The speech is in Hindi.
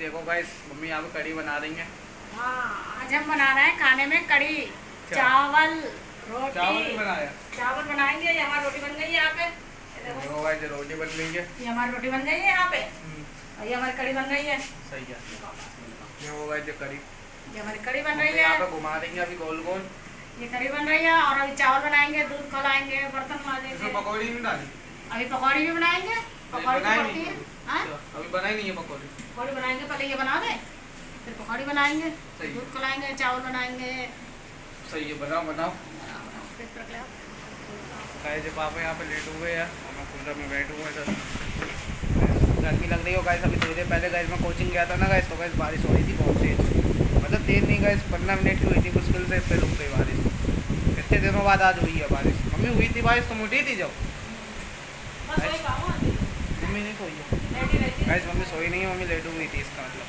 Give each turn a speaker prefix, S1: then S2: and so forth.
S1: देखो गाइस मम्मी यहाँ पे कड़ी बना रही हैं।
S2: हाँ, आज हम बना रहे हैं खाने में कड़ी, चावल, रोटी।
S1: चावल भी बनाया?
S2: चावल बनाएंगे। ये हमारी रोटी बन गई है यहाँ पे।
S1: देखो गाइस रोटी बन गई है।
S2: ये हमारी रोटी बन गई है यहाँ पे और ये हमारी कड़ी बन गई है।
S1: सही है। ये वो गाइस कड़ी,
S2: ये हमारी कड़ी बन रही है।
S1: यहाँ पे घुमा देंगे अभी गोल गोल।
S2: ये कड़ी बन रही है और अभी चावल बनाएंगे, दूध खौलाएंगे, बर्तन माजेंगे।
S1: इसमें पकौड़ी नहीं डाली?
S2: अभी पकौड़ी भी बनाएंगे। पकौड़ी तो पड़ती है। हाँ,
S1: अभी बनाई नहीं है पकौड़ी।
S2: पकौड़ी बनाएंगे, पहले ये बना दे फिर पकौड़ी बनाएंगे, दूध खौलाएंगे, चावल बनाएंगे।
S1: सही है, बनाओ बनाओ। गाइस पापा यहाँ पे लेट हुए हैं और मैं कूलर में बैठ हुआ था। गर्मी लग रही हो गाइस। अभी थोड़ी देर पहले गाइस मैं कोचिंग गया था ना गाइस, तो गाइस बारिश हो रही थी बहुत तेज, मतलब तेज नहीं गाइस, 15 मिनट की हुई थी मुश्किल से, फिर रुक गई बारिश। कितने दिनों बाद आज हुई है बारिश। मम्मी हुई थी बारिश, तुम उठी थी जब? मम्मी नहीं सोई है गाइस, मम्मी सोई नहीं है, मम्मी लेट हुई थी इसका मतलब।